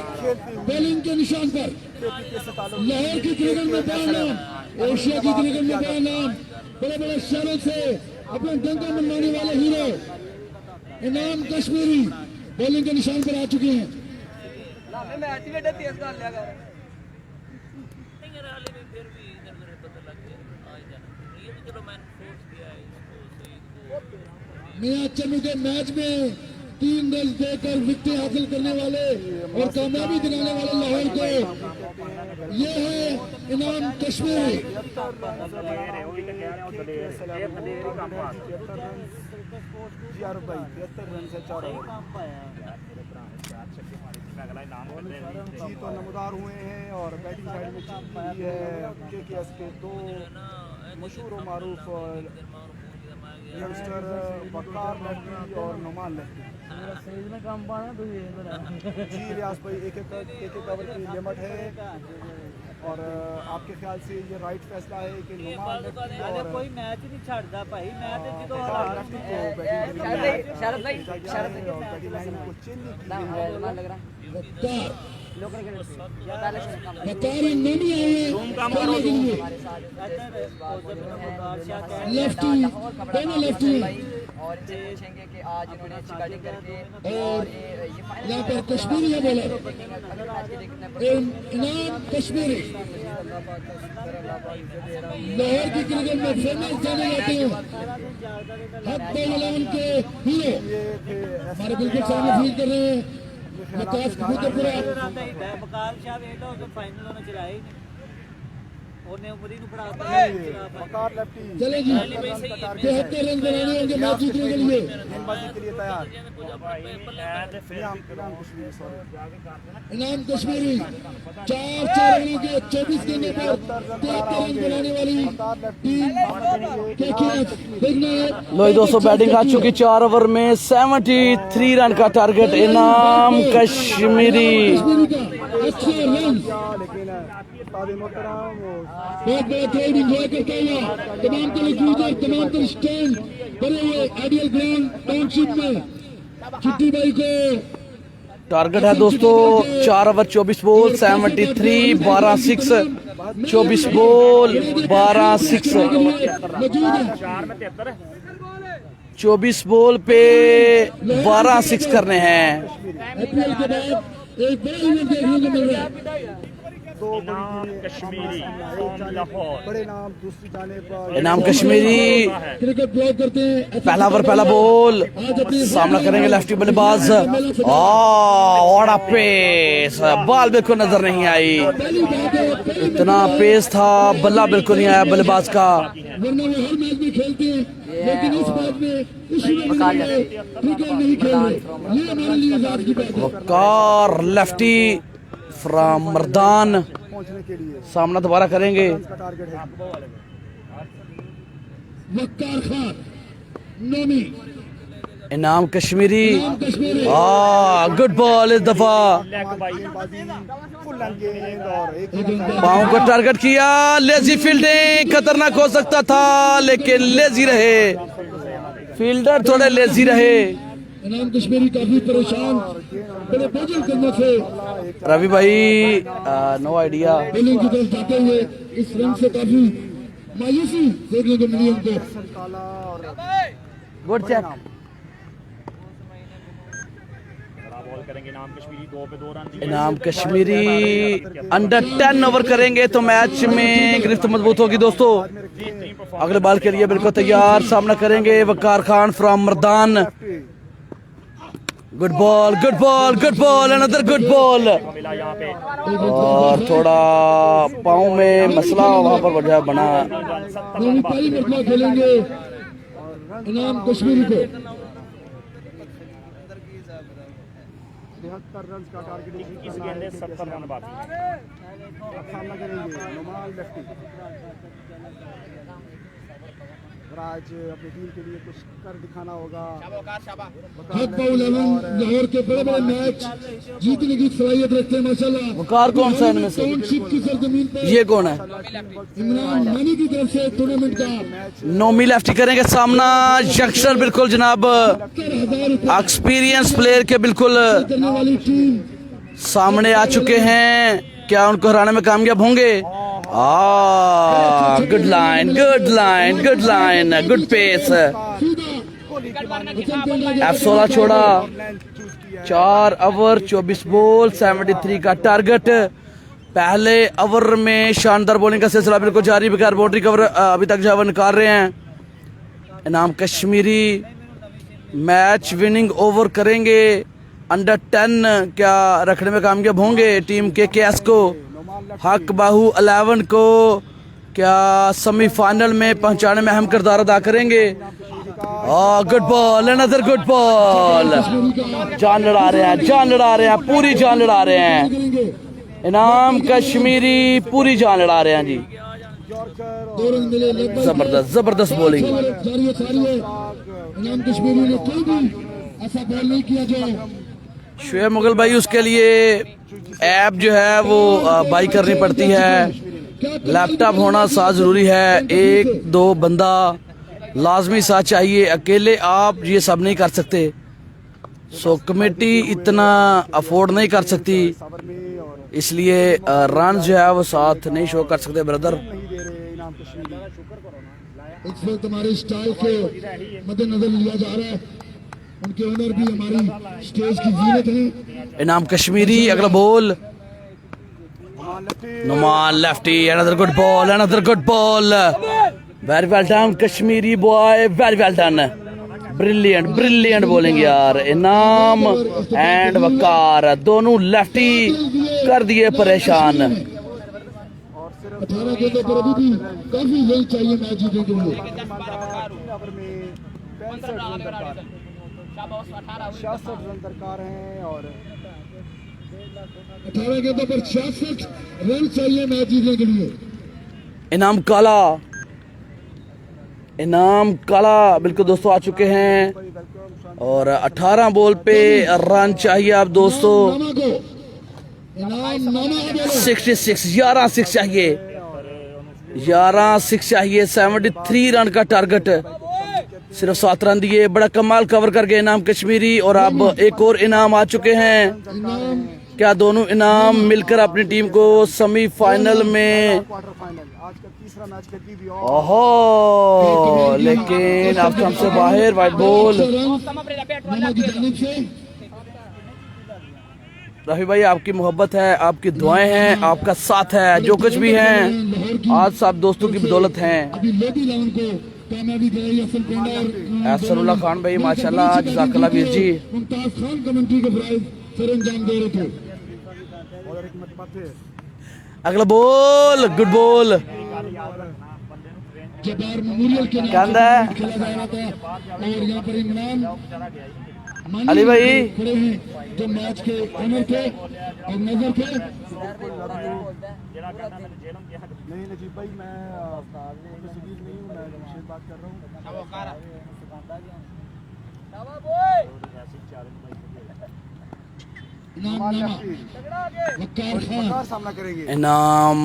बॉलिंग के निशान पर लाहौर की क्रिकेट में बड़ा नाम, एशिया की क्रिकेट में बड़ा नाम, बड़े बड़े शहरों से अपना डंका मनवाने वाले हीरो इनाम कश्मीरी बॉलिंग के निशान पर आ चुके हैं। मियां चन्नू के मैच में 3 रन देकर विकेट हासिल करने वाले और कामयाबी दिलाने वाले लाहौर को ये है इनाम कश्मीरी। जी तो नमदार हुए हैं और बैटिंग साइड में हुई है केकेएस के 2 मशहूर और मारूफ यंगस्टर वकार लफ्टी और नुमान लफ्टी। जी रियाज भाई एक ओवर की लिमिट है और आपके ख्याल से ये राइट फैसला है कि नुमान लफ्टी और कोई मैच नहीं छाड़दा भाई, मैं ते जो वकार लफ्टी को बैटिंग को चेंज नहीं की लेफ्टी दोनों लेफ्टी और इनसे पूछेंगे कि आज इन्होंने अच्छी बैटिंग करके और यहाँ पर कश्मीरी है बॉलर इनाम कश्मीरी लाहौर की क्रिकेट में फेमस जाने जाते हैं हक बॉल के हीरो हमारे बिल्कुल सामने फील कर रहे हैं विकास कबूतरपुरा। बकार शाह वेट हो तो फाइनल होने चलाए ही नहीं, उन्हें उमरी नु पड़ा वकार लफ्टी चले जी 73 रन बनाने होंगे मैच जीतने के लिए, गेंदबाजी के लिए तैयार। इनाम कश्मीरी 4 रनों के 24 गेंदों पर 73 रन बनाने वाली टीम केकेएस देखना है। लो दोस्तों बैटिंग आ चुकी 4 ओवर में 73 रन का टारगेट इनाम कश्मीरी। का अच्छे रन लेकिन ताज़े मोहतरम बहुत बड़ा क्राउड इंजॉय करता हुआ तमाम तरह यूजर तमाम तरह स्टैंड बने हुए आइडियल ग्राउंड टाउनशिप में चिट्टी भाई को टारगेट है दोस्तों 4 ओवर 24 बॉल 73 12 6 24 बॉल 12 6 मौजूद है। 24 बॉल पे 12 6 करने हैं। आईपीएल के बाद एक बड़ा इवेंट देखने को मिल रहा है। कश्मीरी लाहौर बड़े नाम दूसरी जाने पर इनाम कश्मीरी क्रिकेट ब्लॉक करते हैं पहला ओवर पहला बॉल सामना करेंगे लेफ्टी बल्लेबाज। बड़ा पेस बॉल बिल्कुल नजर नहीं आई, पहली बात है इतना पेस था बल्ला बिल्कुल नहीं आया बल्लेबाज का। वरना वो हर मैच में खेलते हैं लेकिन इस मैच में क्रिकेट नहीं खेल रहे, ये हमारे लिए आज की बात है। वकार लेफ्टी फ्रॉम मर्दान पहुंचने के लिए सामना दोबारा करेंगे। का टारगेट है। वकार खान नोमी इनाम कश्मीरी कश्मीरी गुड बॉल इस दफा गेंदबाजी फुल रन गेंद और एक पाँव को टारगेट किया, लेजी फील्डिंग खतरनाक हो सकता था लेकिन लेजी रहे, फील्डर थोड़े लेजी रहे। इनाम कश्मीरी काफी परेशान बड़े बोझल करने से रवि भाई नो आइडिया। बॉलिंग की तरफ जाते हुए इस रन से काफी मायूसी देखने को मिली उनको। काला और गुड चेक। बॉल करेंगे इनाम कश्मीरी 2 पे 2 रन। इनाम कश्मीरी अंडर 10 ओवर करेंगे तो मैच में गिरफ्त मजबूत होगी दोस्तों। अगले बॉल के लिए बिल्कुल तैयार, सामना करेंगे Waqar Khan from Mardan. Good ball good ball good ball another good ball मिला यहाँ पे और थोड़ा पाँव में मसला वहां पर वजह बना। नोमी पहली मरतबा खेलेंगे इनाम कश्मीरी को। 73 रन का टारगेट 21 गेंदे 70 रन बाकी हैं। नॉमान लेफ्टी। और आज अपनी टीम के लिए कुछ कर दिखाना होगा। हक पाउ 11 लाहौर के बड़े बड़े मैच जीतने की सलाहियत रखते हैं माशाल्लाह। वकार कौन सा है इनमें से? टाउनशिप की सरजमीन पर ये कौन है? इमरान मानी की तरफ से टूर्नामेंट का नोमी लेफ्टी करेंगे सामना। यंगस्टर बिल्कुल जनाब 70,000 एक्सपीरियंस प्लेयर के बिल्कुल करने वाली टीम सामने आ चुके हैं। क्या उनको हराने में कामयाब होंगे? Good line, good line, good line, good pace. F16 छोड़ा। 4 ओवर 24 बॉल 73 का टारगेट। पहले ओवर में शानदार बॉलिंग का सिलसिला बिल्कुल जारी, बगैर बाउंड्री कवर अभी तक जो निकाल रहे हैं। इनाम कश्मीरी मैच विनिंग ओवर करेंगे। अंडर 10 क्या रखने में कामयाब होंगे टीम KKS को? हक बाहू 11 को क्या सेमीफाइनल में पहुंचाने में अहम किरदार अदा करेंगे? Good ball, another good ball. जान लड़ा रहे हैं, जान लड़ा रहे हैं, पूरी जान लड़ा रहे हैं। इनाम कश्मीरी पूरी जान लड़ा रहे हैं जी। दो रन मिले लगभग जबरदस्त जबरदस्त बॉलिंग। जारी है सारी है। इनाम कश्मीरी ने कोई भी ऐसा बॉल नहीं किया जो शुएब मुगल भाई, उसके लिए ऐप जो है वो बाई करनी पड़ती है। लैपटॉप होना साथ ज़रूरी है। 1-2 बंदा लाजमी साथ चाहिए, अकेले आप ये सब नहीं कर सकते। सो कमेटी इतना अफोर्ड नहीं कर सकती, इसलिए रन जो है वो साथ नहीं शो कर सकते ब्रदर। इस वक्त हमारे स्टाइल के मद्देनजर लिया जा रहा है। उनके ओनर भी हमारी स्टेज की जीनत है। इनाम कश्मीरी अगला ball. Numan lefty, another good ball, another good ball. Very well done Kashmiri boy, very well done. Brilliant brilliant bowling यार। इनाम एंड वकार दोनों लेफ्टी कर दिए परेशान। 18 गेंदों पर अभी भी काफी यही चाहिए मैच जीतने के लिए। 66 रन दरकार हैं और 18 गेंदों पर 66 रन चाहिए मैच जीतने के लिए। इनाम काला, इनाम काला बिल्कुल दोस्तों आ चुके हैं। और 18 बॉल पे रन चाहिए आप दोस्तों। नामा को इनाम नामा 66 11 6 चाहिए, 11 6 चाहिए। 73 रन का टारगेट, सिर्फ 7 रन दिए। बड़ा कमाल कवर कर गए इनाम कश्मीरी। और अब एक और इनाम आ चुके हैं। इनाम क्या दोनों इनाम मिलकर अपनी टीम को सेमीफाइनल में? क्वार्टर फाइनल आज का तीसरा मैच खेलती भी और ओहो, लेकिन अब तो हमसे बाहर वाइट बॉल। नामा की जानिब से रफी भाई आपकी मोहब्बत है, आपकी दुआएं हैं, आपका साथ है, जो कुछ भी हैं आज सब दोस्तों की बदौलत हैं। अभी लोधी लाउन को कामयाबी दिलाई हसन पेंडा और असरुल्लाह खान भाई माशाल्लाह, जज़ाकल्लाह वीर जी। मुमताज खान कमेंट्री के प्राइज सर अंजाम दे रहे थे। और एक मरतबा फिर अगला बॉल, गुड बॉल। जबार मेमोरियल के नाम कहता है से खेला जा रहा था और यहाँ पर इमरान मानी अली भाई खड़े हैं जो मैच के ओनर थे और नजर थे। नहीं नजीब भाई, मैं सदीक नहीं हूँ, मैं जमशेद बात कर रहा हूँ। इनाम नामा वकार खान और सामना करेंगे। इनाम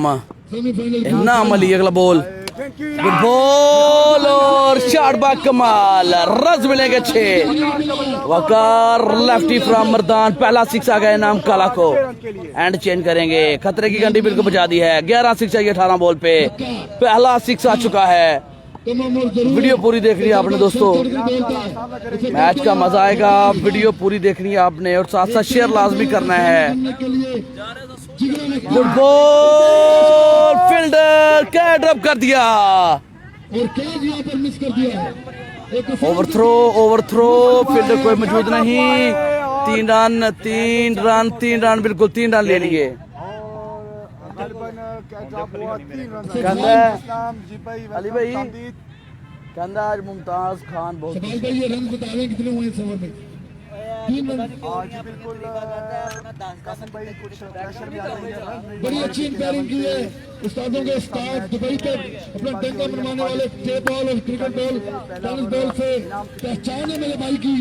सेमीफाइनल इनाम अली अगला ball, thank you. Good ball और शॉट बाग कमाल। रन मिलेंगे 6। वकार लेफ्टी फ्रॉम मर्दान, पहला 6 आ गया इनाम काला को। एंड चेंज करेंगे, खतरे की घंटी बिल्कुल बजा दी है। 11 6 चाहिए 18 बॉल पे, पहला 6 आ चुका है। तमाम और जरूर वीडियो पूरी देख ली आपने दोस्तों, मैच का मजा आएगा। वीडियो पूरी देखनी है आपने और साथ साथ शेयर लाजमी करना है। के लिए जिगरा ने गुड बॉल, फील्डर क्या ड्रॉप कर दिया। और कैच यहाँ पर मिस कर दिया है। एक ओवरथ्रो, ओवरथ्रो, फील्डर कोई मौजूद नहीं। 3 रन 3 रन 3 रन, बिल्कुल 3 रन ले लिए। और गलबन कैच ऑफ हुआ 3 रन। कहता है इस्लाम जी भाई, अली भाई कहता आज मुमताज खान बहुत सवाल भाई ये रन बता दें कितने हुए इस ओवर में? 3 रन। आज बिल्कुल कासिम भाई कुछ प्रेशर भी आ रही है। बड़ी अच्छी एम्पायरिंग की है उस्तादों के उस्ताद दुबई के अपना डंका मनवाने वाले टेप बॉल और क्रिकेट बॉल टेनिस बॉल से पहचान है मेरे भाई की।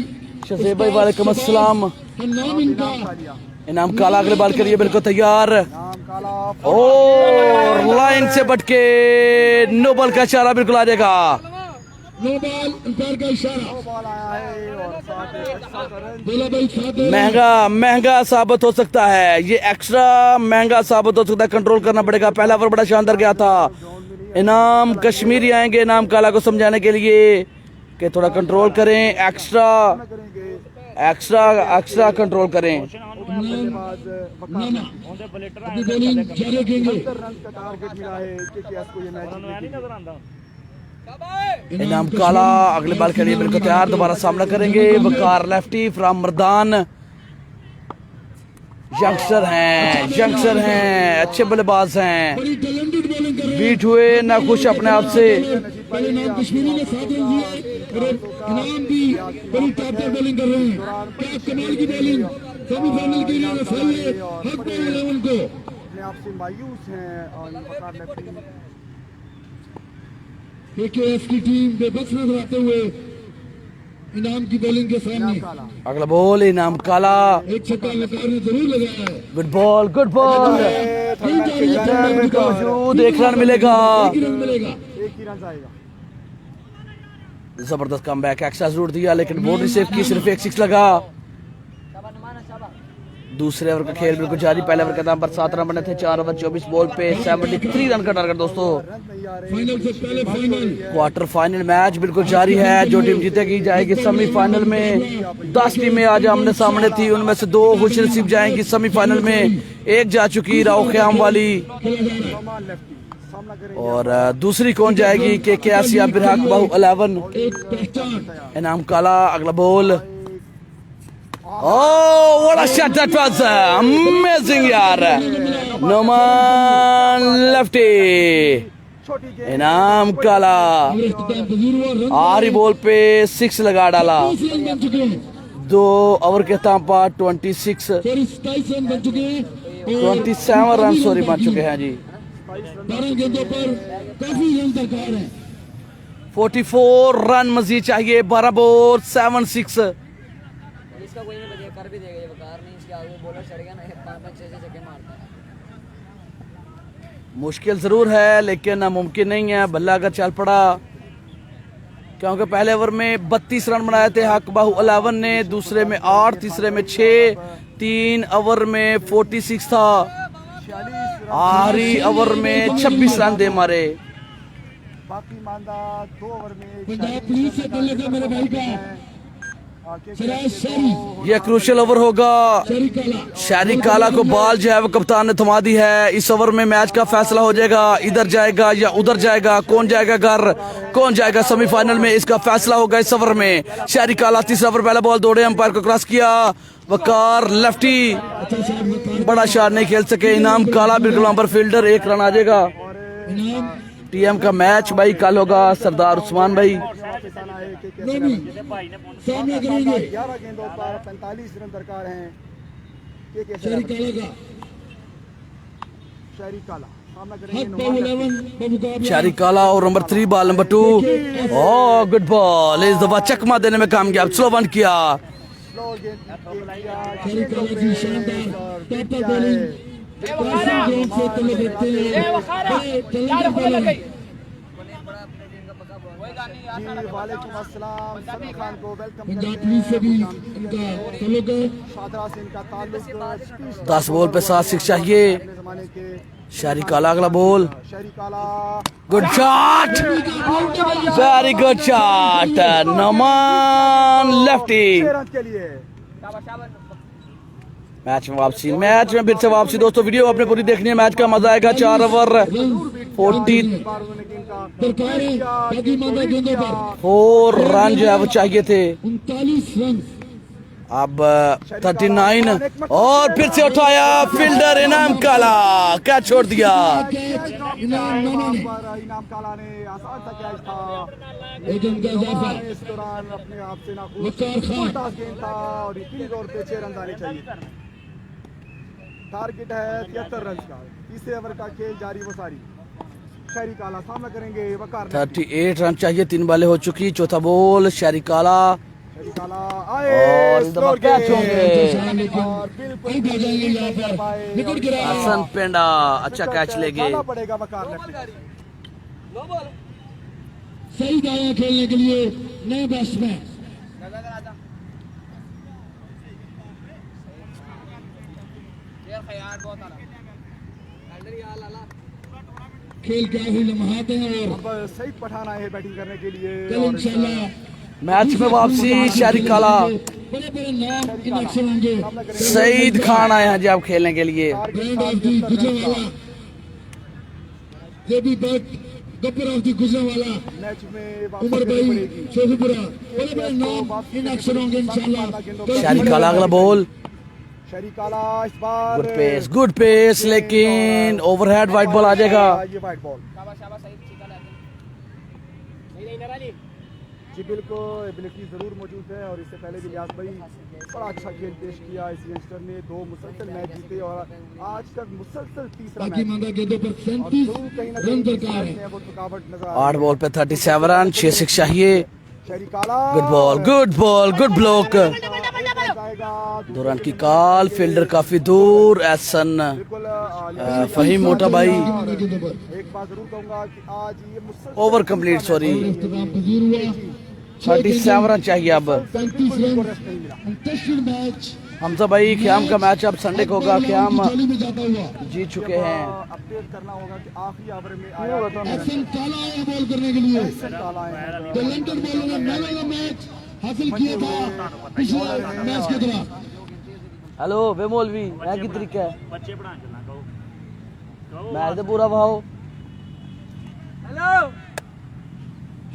शजीब भाई वालेकुम अस्सलाम। नाम इनका इनाम काला अगले बाल करिए बिल्कुल तैयार नाम काला और लाइन से बटके नो बॉल का इशारा बिल्कुल आ जाएगा। नो बॉल अंपायर का इशारा। बॉल आया है और साथ में अच्छा रन बोला भाई साथ है। महंगा साबित हो सकता है, ये एक्स्ट्रा महंगा साबित हो सकता है, कंट्रोल करना पड़ेगा। पहला ओवर बड़ा शानदार गया था। इनाम कश्मीरी आएंगे इनाम काला को समझाने के लिए कि थोड़ा कंट्रोल करें, एक्स्ट्रा कंट्रोल करें। नाना अपनी बॉलिंग जारी रखेंगे। रन का टारगेट मिला है केकेएस को ये मैच। इनाम काला अगले बाल के लिए बिल्कुल तैयार, दोबारा सामना करेंगे। वकार लेफ्टी फ्राम मर्दान, यंगस्टर हैं, अच्छे बल्लेबाज हैं, बड़ी टैलेंटेड बॉलिंग कर रहे हैं। बीट हुए ना खुश अपने आप से। पहले नाम कश्मीरी ने 7 रन दिए और इनाम भी बड़ी टॉप बॉलिंग कर रहे हैं। क्या कमाल की बॉलिंग। सेमीफाइनल के लिए रफेल ने हक पे 11 को अपने आप से मायूस हैं और वकार लेफ्टी केकेएस की टीम बेबस नजर आते हुए इनाम की बॉलिंग के सामने। अगला बॉल इनाम काला, एक छक्का वकार ने जरूर लगाया है। गुड बॉल मौजूद, एक रन मिलेगा। एक रन मिलेगा। एक ही रन आएगा। जबरदस्त कमबैक, एक्स्ट्रा जरूर दिया लेकिन बोर्ड रिसीव की, सिर्फ एक 6 लगा। दूसरे ओवर का खेल बिल्कुल जारी। पहले ओवर के दाम पर 7 रन बने थे, 4 ओवर 24 बॉल पे 73 रन का टारगेट। दोस्तों फाइनल से पहले फाइनल क्वार्टर फाइनल मैच बिल्कुल जारी है। जो टीम जीतेगी जाएगी सेमीफाइनल में। 10 टीमें आज आमने सामने थी, उनमें से 2 खुश नसीब जाएंगी सेमीफाइनल में। एक जा चुकी राव ख्याम वाली और दूसरी कौन जाएगी केकेएस या बिरहक बाहु 11। एक पहचान। इनाम काला अगला ball. Oh, what a shot that was! Amazing यार। नोमान लेफ्टी, छोटी गेंद इनाम काला इख्तिताम पजीर हुआ। रन आरी बॉल पे 6 लगा डाला। 30 रन बन चुके हैं। 2 ओवर के ताम पर 26 सॉरी 27 रन बन चुके हैं। 27 रन सॉरी बन चुके हैं जी। 12 गेंदों पर काफी रन दरकार हैं। 44 रन मजीद चाहिए। 12 बॉल 7-6। इसका कोई नहीं बचेगा, कर भी देगा ये वकार नहीं। इसके आगे बॉलर चढ़ गया ना, 5-5-6 छक्के मारता है। मुश्किल जरूर है लेकिन नामुमकिन नहीं है। बल्ला अगर चल पड़ा, क्योंकि पहले ओवर में 32 रन बनाए थे हक बाहु 11 ने, दूसरे में 8, तीसरे में 6, 3 ओवर में 46 था, आखिरी ओवर में 26 रन दे मारे। बाकी मांदा 2 ओवर में पंजाब पुलिस से तल्लुक है मेरे भाई का। सिराज शहरी, यह क्रूशियल ओवर होगा। शहरी काला शहरी काला को बॉल जो है वो कप्तान ने थमा दी है। इस ओवर में मैच का फैसला हो जाएगा, इधर जाएगा या उधर जाएगा, कौन जाएगा घर, कौन जाएगा सेमीफाइनल में, इसका फैसला होगा इस ओवर में। शहरी काला तीसरा ओवर पहला बॉल दौड़े, अंपायर को क्रॉस किया। वकार लेफ्टी अच्छा शॉट वकार। बड़ा शॉट नहीं खेल सके। इनाम काला बिल्कुल नंबर फील्डर, 1 रन आ जाएगा। इनाम टीएम का मैच भाई कल होगा। सरदार उस्मान भाई नोमी सामना करेंगे। 11 गेंदों पर 45 रन दरकार हैं। केकेएस शहरी काला का शहरी काला सामना हक करेंगे। बाहु 11 बमुकाबला शहरी काला और number 3 ball number 2। Oh good ball, इस दफा चकमा देने में कामयाब, स्लो वन किया। स्लो गेंद शहरी काला की शानदार टॉप बॉलिंग काफी गेंद से तल्लुक रखते हैं। बड़े टैलेंटेड बॉलर। जी वालेकुम अस्सलाम। सभी खान को वेलकम पंजाब पुलिस से भी इनका तल्लुक है। शादरा से इनका ताल्लुक। 10 बॉल पे 7 6 चाहिए। अपने जमाने के शहरी काला अगला बॉल। शहरी काला good shot, very good shot. Noman lefty. 6 run के लिए मैच में वापसी, मैच में फिर से वापसी। दोस्तों वीडियो आपने पूरी देखनी है, मैच का मजा आएगा। 4 ओवर 40 बार उन्होंने गेंद का दरकार है बाकी मांदा गेंदों पर 4 रन जो है वो चाहिए थे। 39 रन। अब 39 और फिर से उठाया फील्डर इनाम काला, क्या छोड़ दिया। कैच इनाम नाना ने। पर इनाम काला ने आसान सा कैच था। एक रन का इजाफा। इस दौरान अपने आप से ना वकार खान। उल्टा गेंद था और इतनी दौर पे 6 रन आने चाहिए। टारगेट है 73 रन का। तीसरे ओवर का खेल जारी वो सारी। शहरी काला सामना करेंगे वकार। 38 रन चाहिए, 3 बॉलें हो चुकी। चौथा बॉल शहरी काला शहरी काला और आए इस दफा कैच होंगे। और बिल्कुल विकेट गिरा। हसन पेंडा अच्छा कैच ले गए। जाना पड़ेगा वकार लेफ्ट। सही दाया खेलने के लिए नए बैट्समैन। खेल के आखिरी लम्हात हैं और अब सईद पठान आए हैं बैटिंग करने के लिए। कल और इंशाल्लाह मैच में वापसी शहरी काला। बड़े बड़े नाम इन एक्शन होंगे। सईद खान आए हैं जी आप खेलने के लिए। Brand of the Gujranwala, JB Butt, Gabbar of the Gujranwala, match में वापसी उमर करनी भाई पड़ेगी। शेखुपुरा, बड़े बड़े नाम इन एक्शन होंगे इंशाल्लाह। शहरी काला अगला बॉल। शहरी काला इस बार गुड पेस लेकिन ओवरहेड वाइट बॉल आ जाएगा। ये वाइट बॉल। जी बिल्कुल एबिलिटी जरूर मौजूद है और इससे पहले भी लियाज भाई बड़ा अच्छा खेल पेश किया। इस यंगस्टर ने 2 मुसलसल मैच जीते और आज तक मुसलसल तीसरा बाकी मैच। मांगा गेंदों पर 37 रन दरकार है। वो थकावट नजर आ 8 बॉल पे 37 रन, 6 6 चाहिए। शहरी काला गुड बॉल गुड ब्लॉक। जाएगा 2 रन की कॉल, फील्डर काफी दूर। एहसन बिल्कुल। फहीम मोटा भाई मांगा गेंदों पर एक बात जरूर कहूंगा कि आज ये मुसलसल ओवर कंप्लीट सॉरी। इख्तिताम पजीर हुआ। 37 रन चाहिए अब। 35 रन रेस्ट नहीं मिला। कंटेस्टेड मैच हमजा भाई ख्याम का मैच अब संडे को होगा। ख्याम जोली में जाता हुआ जीत चुके हैं। अपडेट करना होगा कि आखिरी ओवर में आया हसन काला आया बॉल करने के लिए। काला है। टैलेंटेड बॉलर ने मैन ऑफ द मैच हासिल किया था पिछले मैच के दौरान। हेलो बेमोलवी है की तरीका है बच्चे पढ़ा चलना कहो मैच तो पूरा भाव।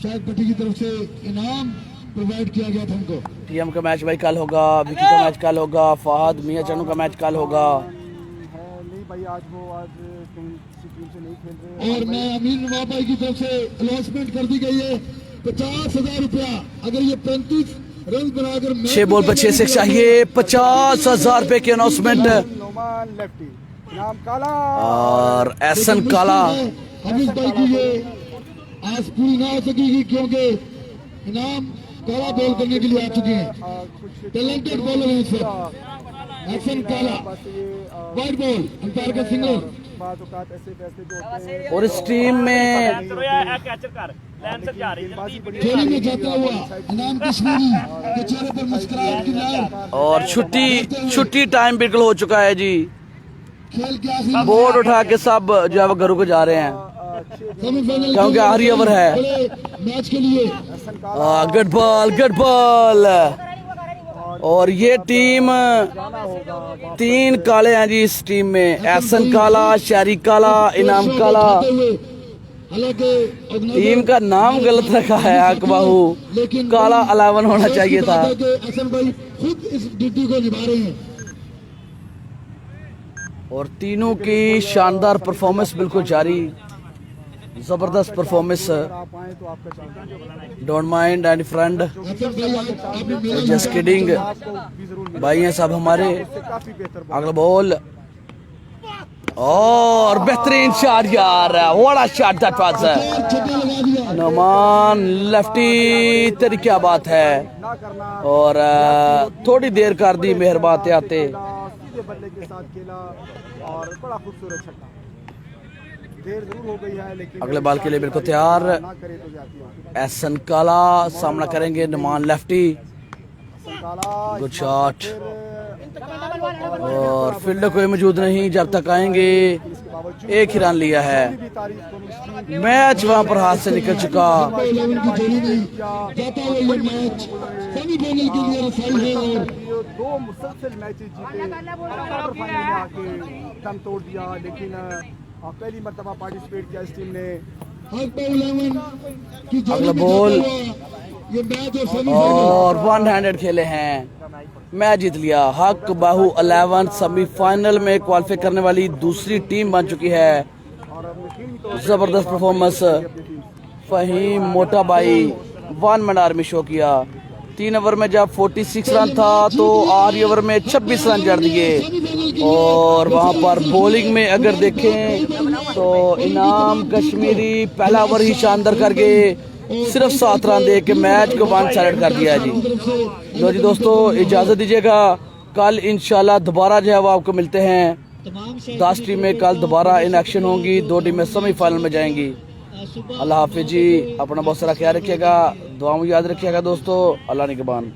शायद पट्टी की तरफ से इनाम प्रोवाइड किया गया था हमको। टीएम का मैच भाई कल होगा, विकी का मैच कल होगा, फहद मियां चानू का मैच कल होगा। नहीं भाई आज कहीं किसी टीम से नहीं खेल रहे। और मैं अमीन नवाब भाई की तरफ से अनाउंसमेंट कर दी गई है 50,000 रुपया अगर ये 35 रन बनाकर 6 बॉल पर 6 6 चाहिए। 50,000 रुपए की अनाउंसमेंट। नोमान लेफ्टी नाम काला और एहसन काला हाफिज भाई की ये आज पूरी ना हो सकेगी क्योंकि इनाम काला बॉल करने के लिए आ चुके हैं। टैलेंटेड बॉलर है इस वक्त एहसन काला। वाइट बॉल अंपायर का सिंगल। ऐसे फैसले जो होते हैं और इस टीम में करो यार कैचर कर लाइन से जा रही जल्दी। खेल में जाता हुआ इनाम कश्मीरी के चेहरे पर मुस्कुराहट की लहर। और छुट्टी टाइम बिल्कुल हो चुका है जी। खेल के आखिरी बोर्ड उठा के सब जो है घरों को जा रहे हैं सेमीफाइनल क्योंकि आखिरी ओवर है। मैच के लिए गुड बॉल। और ये टीम 3 काले हैं जी इस टीम में। एहसन काला, शहरी काला, इनाम काला। हालांकि टीम का नाम गलत रखा है अकबाहू। काला 11 होना चाहिए था। हसन भाई खुद इस ड्यूटी को निभा रहे हैं। और तीनों की शानदार परफॉर्मेंस बिल्कुल जारी। जबरदस्त परफॉर्मेंस। आप आए तो आपका चाहिए। Don't mind and friend Hasan भाई आपने मेरा जस्ट किडिंग आपको भी जरूर भाई हैं सब हमारे। काफी बेहतर अगला बॉल और बेहतरीन शॉट यार। What a shot that was. छक्का लगा दिया। नमान लेफ्टी तेरी क्या बात है। ना करना। और थोड़ी देर कर दी मेहरबान आते। सीधे बल्ले के साथ खेला और बड़ा खूबसूरत छक्का। देर जरूर हो गई है लेकिन अगले बॉल के लिए बिल्कुल तैयार। ना करे तो जाती है। एहसन काला सामना करेंगे नमान लेफ्टी। Good shot. और फील्डर कोई मौजूद नहीं जब तक आएंगे। एक ही रन लिया है। मैच वहां पर हाथ से निकल चुका। 11 की जोड़ी में जाता हुआ ये मैच सेमीफाइनल के लिए रसाई है। और 2 मुसलसल मैचेस जीते क्वार्टर फाइनल में आके दम तोड़ दिया लेकिन पहली मर्तबा पार्टिसिपेट किया इस टीम ने। हक 11 की जोड़ी अगला में बॉल जाता हुआ ये मैच और सेमीफाइनल और 1 हैंडेड खेले हैं। मैच जीत लिया। हक बाहू 11 सेमीफाइनल में क्वालिफाई करने वाली दूसरी टीम बन चुकी है। जबरदस्त परफॉर्मेंस। फहीम मोटा भाई 1 मैन आर्मी शो किया। 3 ओवर में जब 46 रन था तो 8 ओवर में 26 रन जड़ दिए। और वहां पर बॉलिंग में अगर देखें तो इनाम कश्मीरी पहला ओवर ही शानदार करके सिर्फ 7 रन दे के मैच को 1 साइड कर दिया जी। लो जी दोस्तों इजाज़त दीजिएगा, कल इंशाल्लाह दोबारा जो है वो आपको मिलते हैं। 10 टीमें कल दोबारा इन एक्शन होंगी, 2 टीमें सेमीफाइनल में जाएंगी। अल्लाह हाफिज जी, अपना बहुत सारा ख्याल रखिएगा, दुआ में याद रखिएगा दोस्तों। अल्लाह निगहबान।